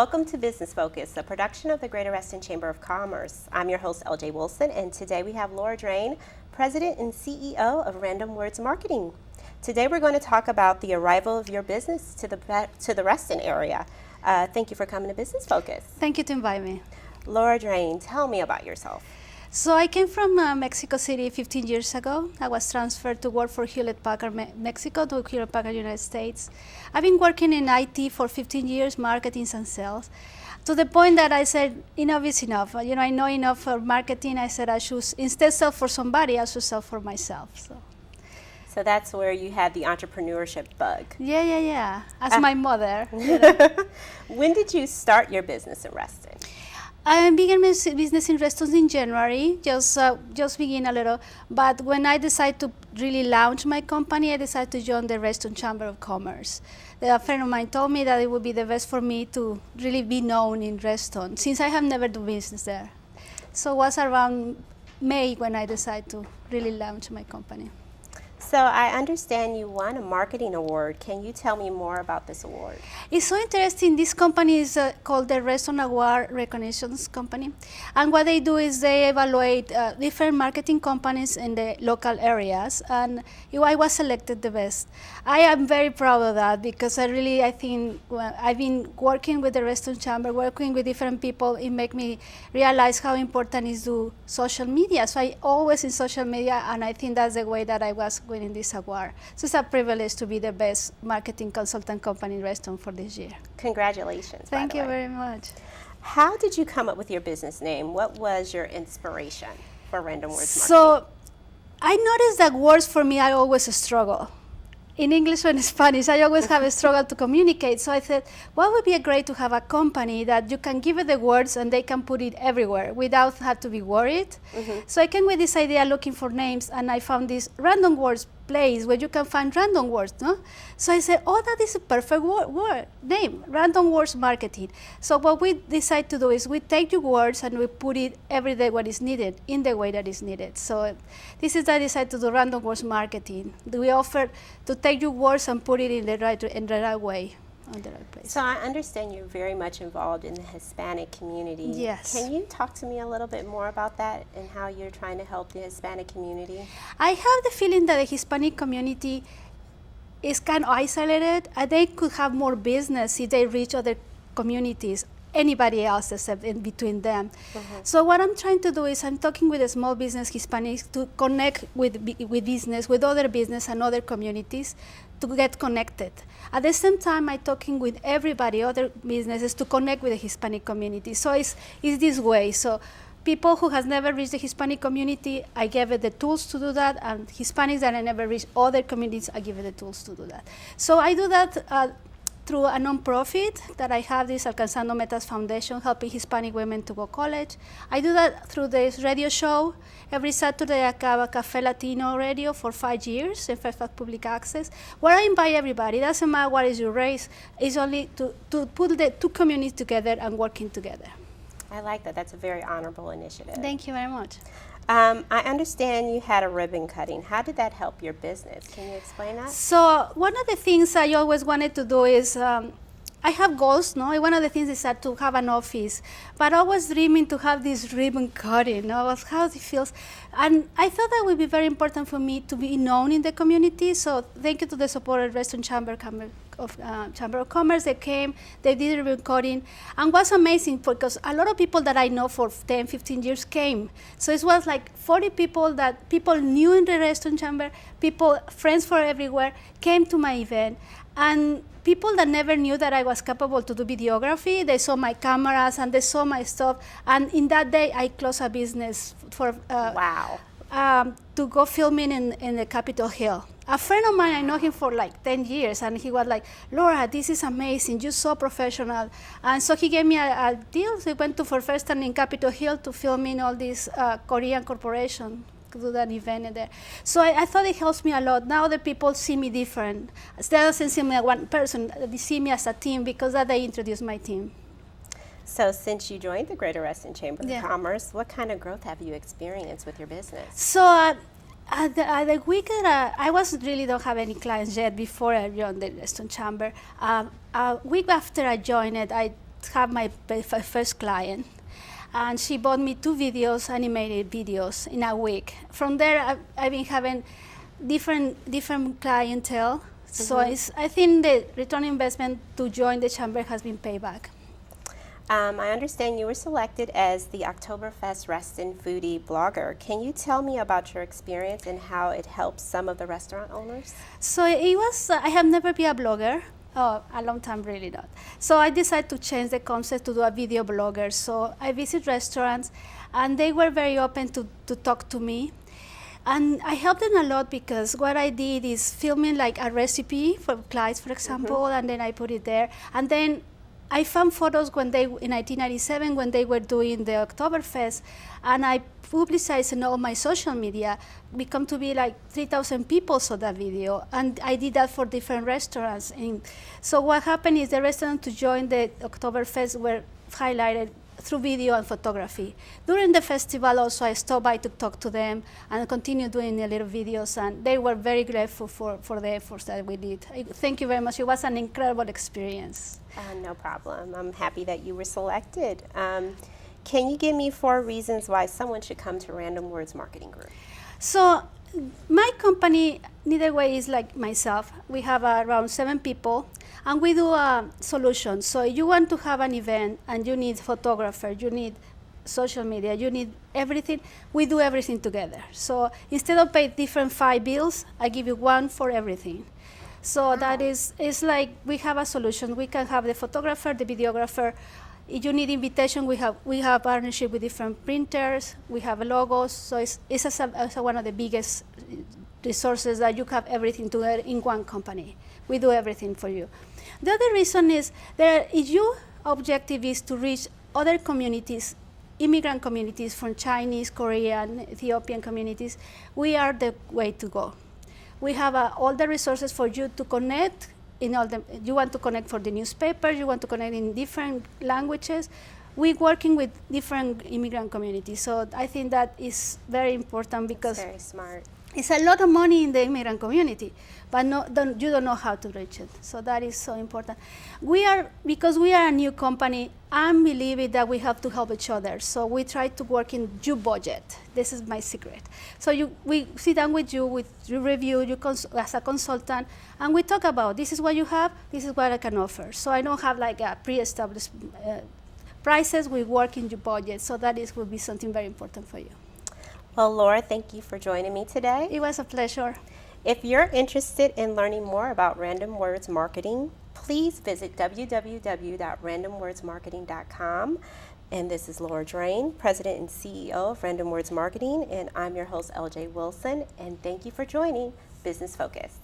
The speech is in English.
Welcome to Business Focus, a production of the Greater Reston Chamber of Commerce. I'm your host, LJ Wilson, and today we have Laura Drain, President and CEO of Random Words Marketing. Today we're going to talk about the arrival of your business to the Reston area. Thank you for coming to Business Focus. Thank you to invite me. Laura Drain, tell me about yourself. So I came from Mexico City 15 years ago. I was transferred to work for Hewlett-Packard Mexico to Hewlett-Packard United States. I've been working in IT for 15 years, marketing and sales, to the point that I said, enough is enough. I know enough for marketing. I said I should, instead sell for somebody, I should sell for myself. So that's where you had the entrepreneurship bug. Yeah. As my mother. When did you start your business in Reston? I began my business in restaurants in January, just begin a little. But when I decided to really launch my company, I decided to join the Reston Chamber of Commerce. A friend of mine told me that it would be the best for me to really be known in Reston, since I have never done business there. So it was around May when I decided to really launch my company. So I understand you won a marketing award. Can you tell me more about this award? It's so interesting. This company is called the Reston Award Recognitions Company. And what they do is they evaluate different marketing companies in the local areas. And I was selected the best. I am very proud of that because I think I've been working with the Reston Chamber, working with different people. It made me realize how important is to social media. So I always in social media, and I think that's the way that I was winning this award. So it's a privilege to be the best marketing consultant company in Reston for this year. Congratulations. Thank you very much. How did you come up with your business name? What was your inspiration for Random Words Marketing? So I noticed that words for me, I always struggle. In English and Spanish, I always have a struggle to communicate. So I said, what would be great to have a company that you can give it the words and they can put it everywhere without have to be worried. Mm-hmm. So I came with this idea looking for names, and I found this Random Words place where you can find random words, no? So I said, that is a perfect word name, Random Words Marketing. So what we decide to do is we take your words and we put it every day what is needed, in the way that is needed. So this is I decided to do Random Words Marketing. We offer to take your words and put it in the right way. On the right place. So I understand you're very much involved in the Hispanic community. Yes. Can you talk to me a little bit more about that and how you're trying to help the Hispanic community? I have the feeling that the Hispanic community is kind of isolated, and they could have more business if they reach other communities, anybody else except in between them. Mm-hmm. So what I'm trying to do is I'm talking with the small business Hispanics to connect with business, with other business and other communities to get connected. At the same time, I'm talking with everybody, other businesses, to connect with the Hispanic community. So it's this way. So people who has never reached the Hispanic community, I give it the tools to do that, and Hispanics that I never reached other communities, I give it the tools to do that. So I do that through a nonprofit that I have, this Alcanzando Metas Foundation, helping Hispanic women to go to college. I do that through this radio show. Every Saturday I have a Café Latino radio for 5 years in Fairfax Public Access, where I invite everybody. It doesn't matter what is your race. It's only to put the two communities together and working together. I like that. That's a very honorable initiative. Thank you very much. I understand you had a ribbon cutting. How did that help your business? Can you explain that? So one of the things I always wanted to do is, I have goals, no? One of the things is to have an office, but I was dreaming to have this ribbon cutting, how it feels. And I thought that would be very important for me to be known in the community, so thank you to the support of Reston Chamber of Commerce. They came, they did ribbon cutting, and was amazing because a lot of people that I know for 10, 15 years came. So it was like 40 people that people knew in the Reston Chamber, friends from everywhere, came to my event. And people that never knew that I was capable to do videography, they saw my cameras and they saw my stuff. And in that day, I closed a business for to go filming in the Capitol Hill. A friend of mine, I know him for like 10 years, and he was like, Laura, this is amazing. You're so professional. And so he gave me a deal. So we went to for first time in Capitol Hill to film in all these Korean corporations. Do that event there. So I thought it helps me a lot. Now the people see me different. They doesn't see me as one person, they see me as a team because that they introduced my team. So since you joined the Greater Reston Chamber of Commerce, what kind of growth have you experienced with your business? So the week that I don't have any clients yet before I joined the Reston Chamber. A week after I joined it, have my first client. And she bought me 2 videos, animated videos, in a week. From there, I've been having different clientele. So I think the return investment to join the chamber has been payback. I understand you were selected as the Oktoberfest Reston Foodie blogger. Can you tell me about your experience and how it helps some of the restaurant owners? So it was, I have never been a blogger. Oh, a long time, really not. So I decided to change the concept to do a video blogger. So I visit restaurants, and they were very open to talk to me. And I helped them a lot because what I did is filming like a recipe for clients, for example, and then I put it there. And then I found photos when they, in 1997, when they were doing the Oktoberfest, and I publicized in all my social media. Become to be like 3,000 people saw that video, and I did that for different restaurants. And so what happened is the restaurants to join the Oktoberfest were highlighted through video and photography. During the festival also, I stopped by to talk to them and continue doing the little videos, and they were very grateful for the efforts that we did. Thank you very much. It was an incredible experience. No problem. I'm happy that you were selected. Can you give me 4 reasons why someone should come to Random Words Marketing Group? So my company, neither way, is like myself. We have around 7 people, and we do solutions. So you want to have an event, and you need photographer, you need social media, you need everything. We do everything together. So instead of pay different 5 bills, I give you one for everything. So that is, it's like we have a solution. We can have the photographer, the videographer. If you need invitation, we have partnership with different printers. We have logos. So it's one of the biggest resources that you have everything together in one company. We do everything for you. The other reason is if your objective is to reach other communities, immigrant communities from Chinese, Korean, Ethiopian communities, we are the way to go. We have all the resources for you to connect. You want to connect for the newspaper, you want to connect in different languages. We're working with different immigrant communities. So I think that is very important because That's very smart. it's a lot of money in the immigrant community, but you don't know how to reach it. So that is so important. Because we are a new company, I'm believing that we have to help each other. So we try to work in your budget. This is my secret. So we sit down with you, review you as a consultant, and we talk about this is what you have, this is what I can offer. So I don't have like a pre-established prices. We work in your budget. So that will be something very important for you. Well, Laura, thank you for joining me today. It was a pleasure. If you're interested in learning more about Random Words Marketing, please visit www.randomwordsmarketing.com. And this is Laura Drain, President and CEO of Random Words Marketing, and I'm your host, LJ Wilson, and thank you for joining Business Focus.